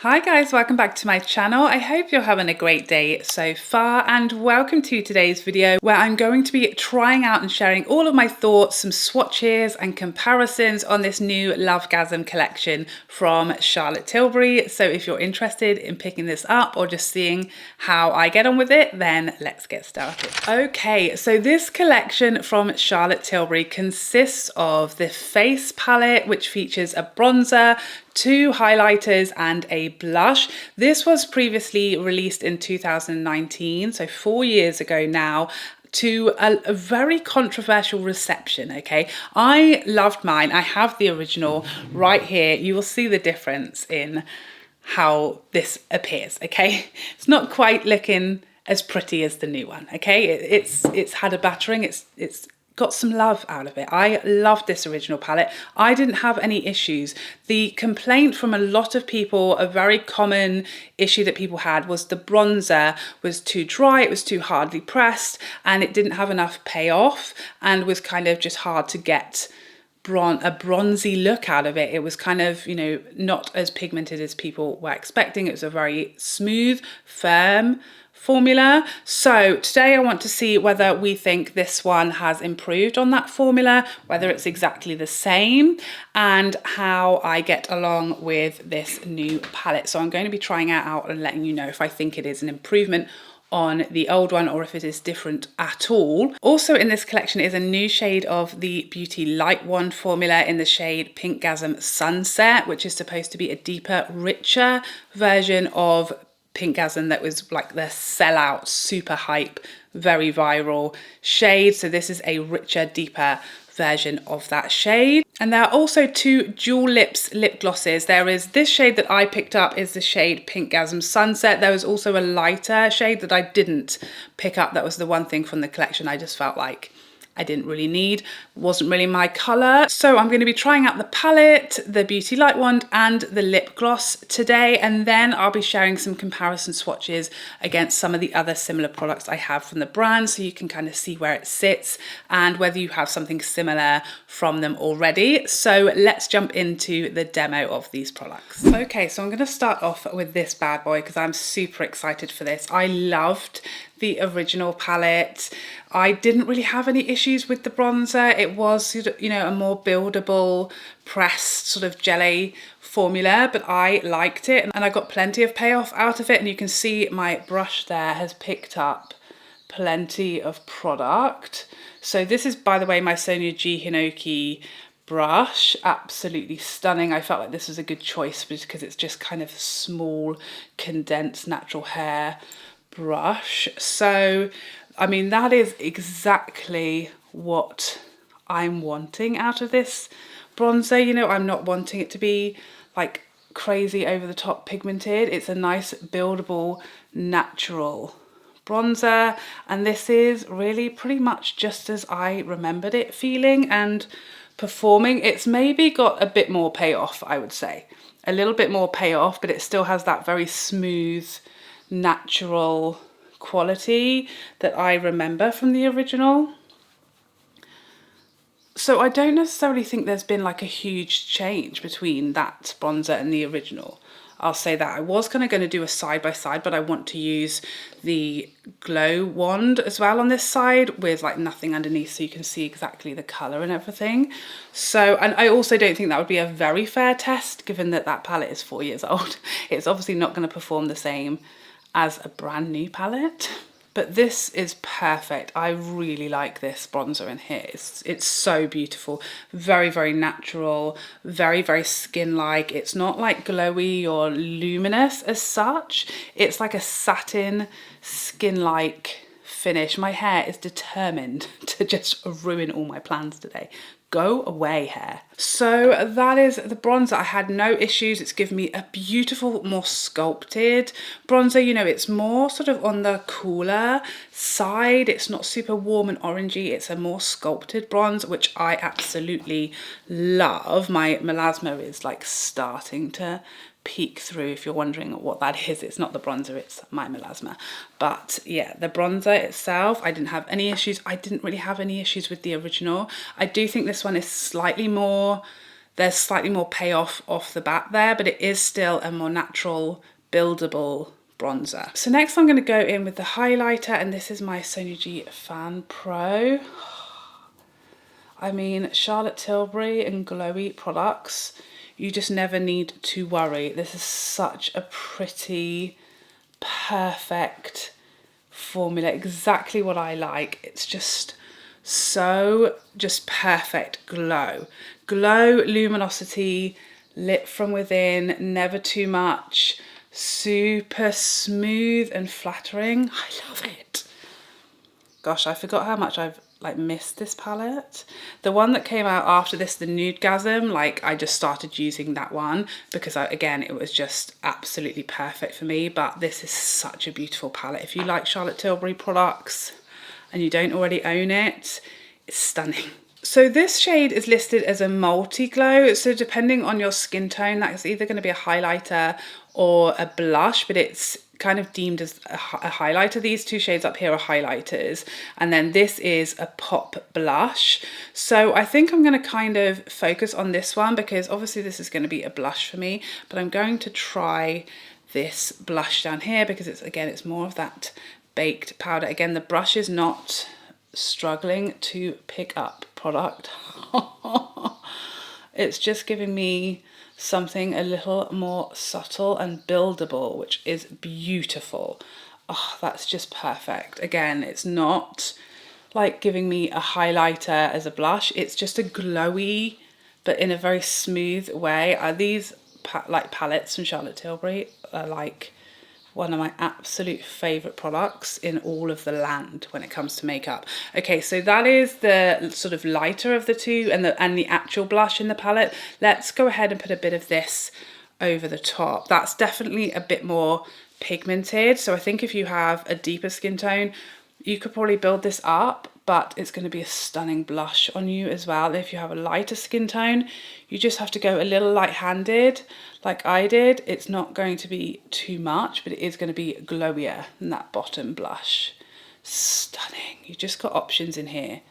Hi guys, welcome back to my channel. I hope you're having a great day so far and welcome to today's video where I'm going to be trying out and sharing all of my thoughts, some swatches and comparisons on this new Lovegasm collection from Charlotte Tilbury. So if you're interested in picking this up or just seeing how I get on with it, then let's get started. Okay, so this collection from Charlotte Tilbury consists of the face palette, which features a bronzer, two highlighters and a blush. This was previously released in 2019, so 4 years ago now, to a very controversial reception, okay? I loved mine. I have the original right here. You will see the difference in how this appears, okay? It's not quite looking as pretty as the new one, okay? It's had a battering. It's got some love out of it. I loved this original palette. I didn't have any issues. The complaint from a lot of people, a very common issue that people had, was the bronzer was too dry, it was too hardly pressed, and it didn't have enough payoff and was kind of just hard to get a bronzy look out of it. It was kind of, you know, not as pigmented as people were expecting. It was a very smooth, firm formula. So today I want to see whether we think this one has improved on that formula, whether it's exactly the same, and how I get along with this new palette. So I'm going to be trying it out and letting you know if I think it is an improvement on the old one or if it is different at all. Also in this collection is a new shade of the Beauty Light Wand formula in the shade Pinkgasm Sunset, which is supposed to be a deeper, richer version of Pinkgasm that was like the sellout, super hype, very viral shade. So this is a richer, deeper version of that shade. And there are also two dual lips lip glosses. There is this shade that I picked up is the shade Pinkgasm Sunset. There was also a lighter shade that I didn't pick up. That was the one thing from the collection I just felt like I didn't really need, wasn't really my colour. So I'm going to be trying out the palette, the Beauty Light Wand and the lip gloss today, and then I'll be sharing some comparison swatches against some of the other similar products I have from the brand, so you can kind of see where it sits and whether you have something similar from them already. So let's jump into the demo of these products. Okay, so I'm going to start off with this bad boy because I'm super excited for this. I loved the original palette. I didn't really have any issues with the bronzer. It was, you know, a more buildable, pressed sort of jelly formula, but I liked it and I got plenty of payoff out of it. And you can see my brush there has picked up plenty of product. So this is, by the way, my Sonia G Hinoki brush. Absolutely stunning. I felt like this was a good choice because it's just kind of small, condensed natural hair brush. So I mean, that is exactly what I'm wanting out of this bronzer. You know, I'm not wanting it to be like crazy over the top pigmented. It's a nice buildable natural bronzer, and this is really pretty much just as I remembered it feeling and performing. It's maybe got a bit more payoff, I would say, a little bit more payoff, but it still has that very smooth, natural quality that I remember from the original. So I don't necessarily think there's been like a huge change between that bronzer and the original. I'll say that. I was kind of going to do a side by side, but I want to use the glow wand as well on this side with like nothing underneath so you can see exactly the colour and everything. So, and I also don't think that would be a very fair test given that that palette is 4 years old. It's obviously not going to perform the same as a brand new palette, but this is perfect. I really like this bronzer in here. It's so beautiful, very, very natural, very, very skin-like. It's not like glowy or luminous as such. It's like a satin skin-like finish. My hair is determined to just ruin all my plans today. Go away, hair. So that is the bronzer. I had no issues. It's given me a beautiful, more sculpted bronzer. You know, it's more sort of on the cooler side. It's not super warm and orangey. It's a more sculpted bronze, which I absolutely love. My melasma is like starting to peek through. If you're wondering what that is, it's not the bronzer, it's my melasma. But yeah, the bronzer itself, I didn't have any issues. I didn't really have any issues with the original. I do think this one is slightly more there's slightly more payoff off the bat there, but it is still a more natural, buildable bronzer. So next I'm going to go in with the highlighter, and this is my Sonia G Fan Pro. I mean, Charlotte Tilbury and glowy products, you just never need to worry. This is such a pretty, perfect formula, exactly what I like. It's just so perfect glow. Glow, luminosity, lit from within, never too much, super smooth and flattering. I love it. Gosh, I forgot how much I've like missed this palette. The one that came out after this, the Nudegasm, like I just started using that one because again, it was just absolutely perfect for me. But this is such a beautiful palette. If you like Charlotte Tilbury products and you don't already own it, it's stunning. So this shade is listed as a multi-glow. So depending on your skin tone, that is either going to be a highlighter or a blush, but it's kind of deemed as a highlighter. These two shades up here are highlighters, and then this is a pop blush. So I think I'm going to kind of focus on this one because obviously this is going to be a blush for me, but I'm going to try this blush down here because it's, again, it's more of that baked powder. Again, the brush is not struggling to pick up product. It's just giving me something a little more subtle and buildable, which is beautiful. Oh, that's just perfect. Again, it's not like giving me a highlighter as a blush. It's just a glowy, but in a very smooth way. These like palettes from Charlotte Tilbury are like one of my absolute favorite products in all of the land when it comes to makeup. Okay, so that is the sort of lighter of the two and the actual blush in the palette. Let's go ahead and put a bit of this over the top. That's definitely a bit more pigmented. So I think if you have a deeper skin tone, you could probably build this up, but it's going to be a stunning blush on you as well. If you have a lighter skin tone, you just have to go a little light-handed like I did. It's not going to be too much, but it is going to be glowier than that bottom blush. Stunning. You just got options in here.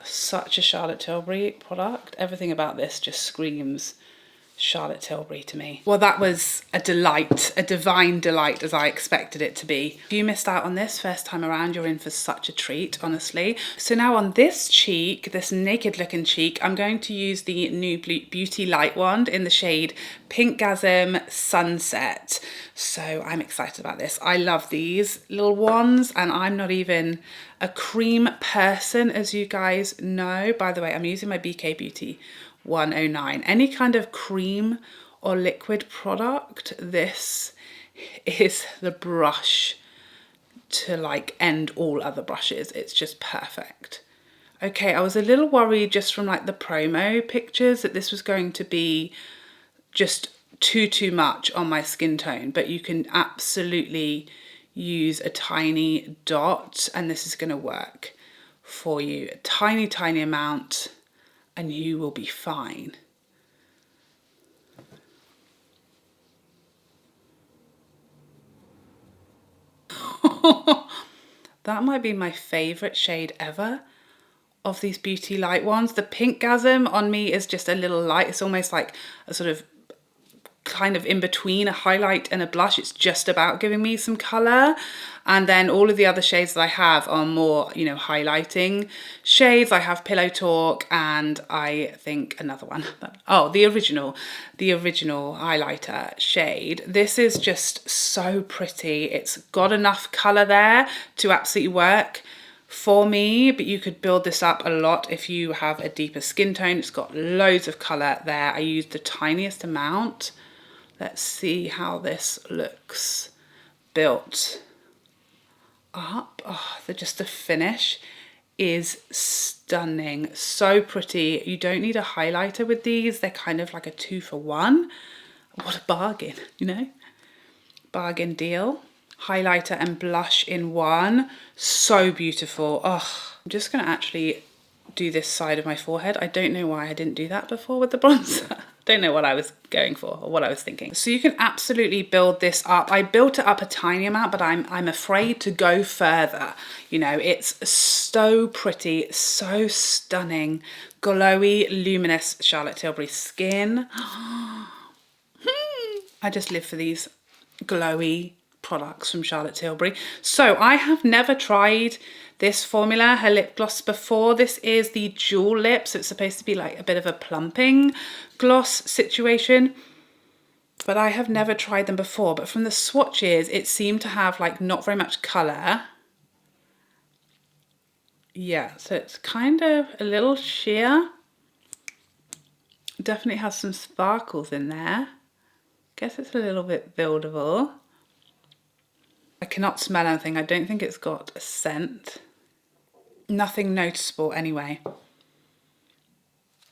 Such a Charlotte Tilbury product. Everything about this just screams Charlotte Tilbury to me. Well, that was a delight, a divine delight, as I expected it to be. If you missed out on this first time around, you're in for such a treat, honestly. So now on this cheek, this naked looking cheek, I'm going to use the new Beauty Light Wand in the shade Pinkgasm Sunset. So I'm excited about this. I love these little wands, and I'm not even a cream person, as you guys know. By the way, I'm using my BK Beauty 109. Any kind of cream or liquid product, this is the brush to like end all other brushes. It's just perfect. Okay, I was a little worried just from like the promo pictures that this was going to be just too much on my skin tone, but you can absolutely use a tiny dot and this is going to work for you. A tiny amount and you will be fine. That might be my favorite shade ever of these Beauty Light ones. The Pinkgasm on me is just a little light. It's almost like a sort of kind of in between a highlight and a blush. It's just about giving me some color, and then all of the other shades that I have are more, you know, highlighting shades. I have Pillow Talk and I think another one, oh, the original highlighter shade. This is just so pretty. It's got enough color there to absolutely work for me, but you could build this up a lot if you have a deeper skin tone. It's got loads of color there. I used the tiniest amount. Let's see how this looks built up. Oh, just the finish is stunning. So pretty. You don't need a highlighter with these. They're kind of like a 2-for-1. What a bargain, you know? Bargain deal. Highlighter and blush in one. So beautiful. Oh, I'm just going to actually do this side of my forehead. I don't know why I didn't do that before with the bronzer. Don't know what I was going for or what I was thinking. So you can absolutely build this up. I built it up a tiny amount, but I'm afraid to go further. You know, it's so pretty, so stunning, glowy, luminous Charlotte Tilbury skin. I just live for these glowy products from Charlotte Tilbury. So I have never tried this formula, her lip gloss, before. This is the Jewel Lip, so it's supposed to be like a bit of a plumping gloss situation, but I have never tried them before. But from the swatches, it seemed to have like not very much colour. Yeah, so it's kind of a little sheer. Definitely has some sparkles in there. Guess it's a little bit buildable. I cannot smell anything. I don't think it's got a scent. Nothing noticeable anyway.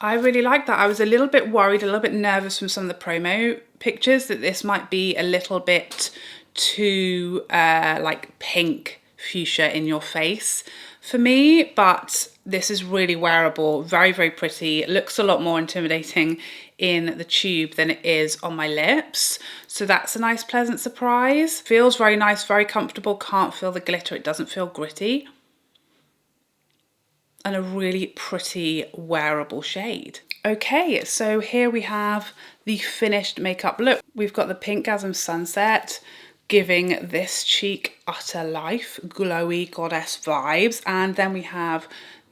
I really like that. I was a little bit worried, a little bit nervous from some of the promo pictures that this might be a little bit too like pink fuchsia in your face for me, but this is really wearable, very, very pretty. It looks a lot more intimidating in the tube than it is on my lips. So that's a nice, pleasant surprise. Feels very nice, very comfortable. Can't feel the glitter. It doesn't feel gritty. And a really pretty wearable shade. Okay, so here we have the finished makeup look. We've got the Pinkgasm Sunset, giving this cheek utter life, glowy goddess vibes. And then we have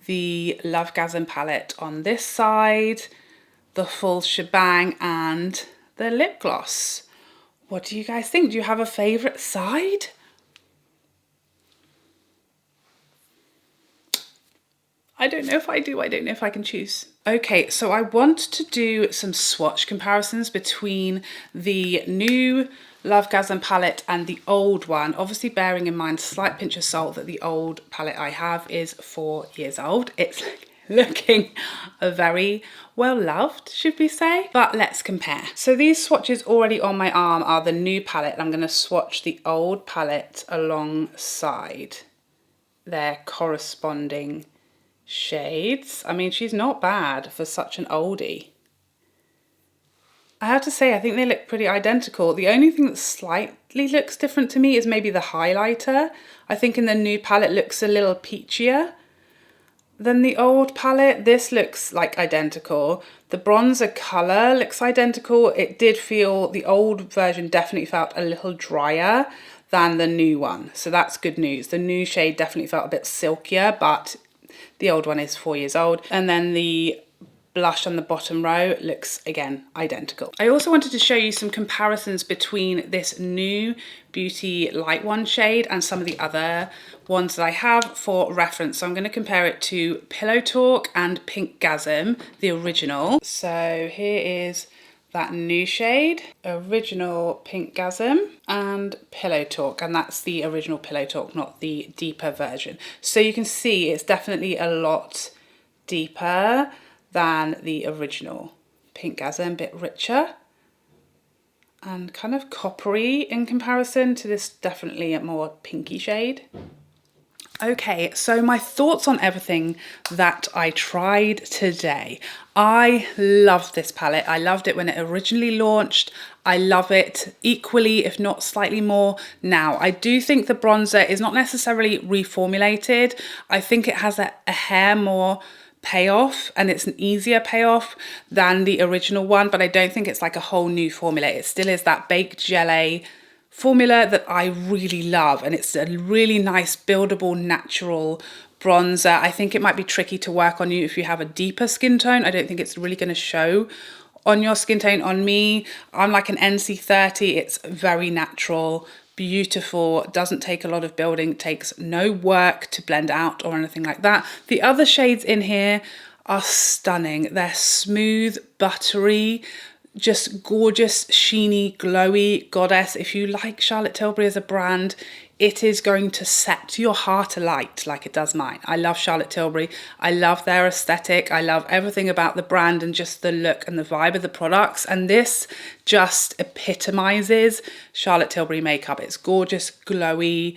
the Lovegasm palette on this side, the full shebang, and the lip gloss. What do you guys think? Do you have a favorite side? I don't know if I do. I don't know if I can choose. Okay, so I want to do some swatch comparisons between the new Lovegasm palette and the old one. Obviously bearing in mind, slight pinch of salt, that the old palette I have is 4 years old. It's looking very well loved, should we say? But let's compare. So these swatches already on my arm are the new palette. I'm going to swatch the old palette alongside their corresponding shades. I mean, she's not bad for such an oldie. I have to say, I think they look pretty identical. The only thing that slightly looks different to me is maybe the highlighter. I think in the new palette looks a little peachier than the old palette. This looks like identical. The bronzer colour looks identical. It did feel, the old version definitely felt a little drier than the new one. So that's good news. The new shade definitely felt a bit silkier, but the old one is 4 years old. And then the blush on the bottom row looks, again, identical. I also wanted to show you some comparisons between this new Beauty Light One shade and some of the other ones that I have for reference. So I'm going to compare it to Pillow Talk and Pinkgasm, the original. So here is that new shade, original Pinkgasm, and Pillow Talk, and that's the original Pillow Talk, not the deeper version. So you can see it's definitely a lot deeper than the original Pinkgasm, a bit richer and kind of coppery in comparison to this, definitely a more pinky shade. Okay, so my thoughts on everything that I tried today. I love this palette. I loved it when it originally launched. I love it equally, if not slightly more now. I do think the bronzer is not necessarily reformulated. I think it has a hair more payoff, and it's an easier payoff than the original one, but I don't think it's like a whole new formula. It still is that baked gelée formula that I really love, and it's a really nice buildable natural bronzer. I think it might be tricky to work on you if you have a deeper skin tone. I don't think it's really going to show on your skin tone. On me, I'm like an NC30. It's very natural, beautiful, doesn't take a lot of building, takes no work to blend out or anything like that. The other shades in here are stunning. They're smooth, buttery, just gorgeous, sheeny, glowy goddess. If you like Charlotte Tilbury as a brand, it is going to set your heart alight like it does mine. I love Charlotte Tilbury. I love their aesthetic. I love everything about the brand and just the look and the vibe of the products. And this just epitomizes Charlotte Tilbury makeup. It's gorgeous, glowy,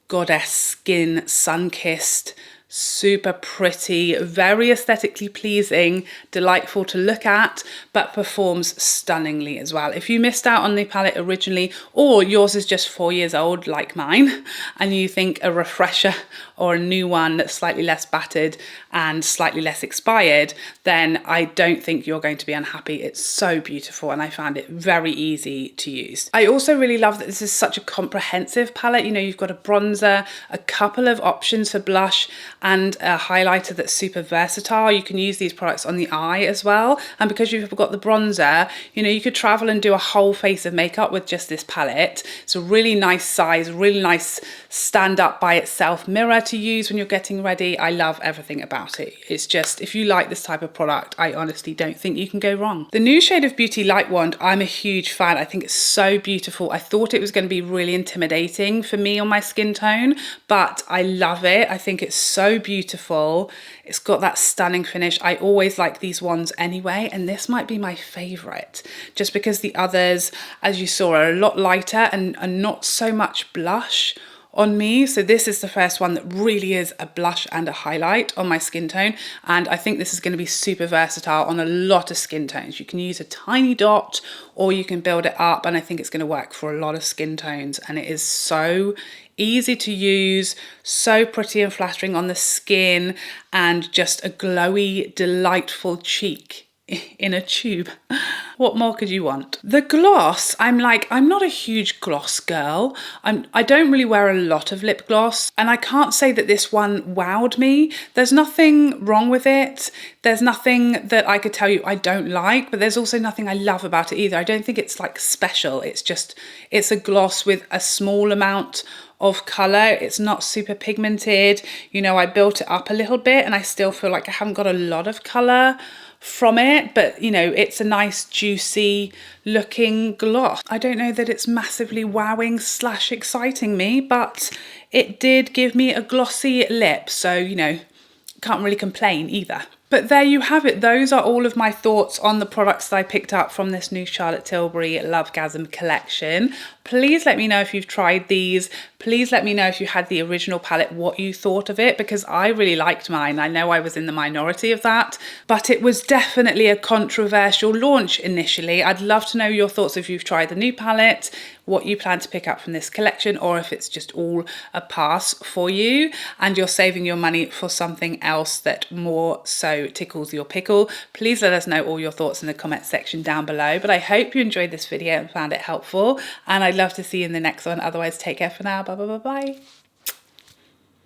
goddess skin, sun-kissed, super pretty, very aesthetically pleasing, delightful to look at, but performs stunningly as well. If you missed out on the palette originally, or yours is just 4 years old like mine, and you think a refresher or a new one that's slightly less battered and slightly less expired, then I don't think you're going to be unhappy. It's so beautiful and I found it very easy to use. I also really love that this is such a comprehensive palette. You know, you've got a bronzer, a couple of options for blush, and a highlighter that's super versatile. You can use these products on the eye as well. And because you've got the bronzer, you know, you could travel and do a whole face of makeup with just this palette. It's a really nice size, really nice stand up by itself mirror to use when you're getting ready. I love everything about it. It's just, if you like this type of product, I honestly don't think you can go wrong. The new shade of Beauty Light Wand, I'm a huge fan. I think it's so beautiful. I thought it was going to be really intimidating for me on my skin tone, but I love it. I think it's so beautiful. It's got that stunning finish. I always like these wands anyway, and this might be my favorite just because the others, as you saw, are a lot lighter and not so much blush on me. So this is the first one that really is a blush and a highlight on my skin tone, and I think this is going to be super versatile on a lot of skin tones. You can use a tiny dot or you can build it up, and I think it's going to work for a lot of skin tones, and it is so easy to use, so pretty and flattering on the skin, and just a glowy, delightful cheek in a tube. What more could you want? The gloss, I'm not a huge gloss girl. I don't really wear a lot of lip gloss, and I can't say that this one wowed me. There's nothing wrong with it. There's nothing that I could tell you I don't like, but there's also nothing I love about it either. I don't think it's like special. It's a gloss with a small amount of color. It's not super pigmented. You know, I built it up a little bit and I still feel like I haven't got a lot of color from it, but you know, it's a nice juicy looking gloss. I don't know that it's massively wowing / exciting me, but it did give me a glossy lip, so you know, can't really complain either. But there you have it. Those are all of my thoughts on the products that I picked up from this new Charlotte Tilbury Lovegasm collection. Please let me know if you've tried these. Please let me know if you had the original palette, what you thought of it, because I really liked mine. I know I was in the minority of that, but it was definitely a controversial launch initially. I'd love to know your thoughts if you've tried the new palette, what you plan to pick up from this collection, or if it's just all a pass for you and you're saving your money for something else that more so tickles your pickle. Please let us know all your thoughts in the comment section down below. But I hope you enjoyed this video and found it helpful, and I'd love to see you in the next one. Otherwise, take care for now. Bye bye bye bye.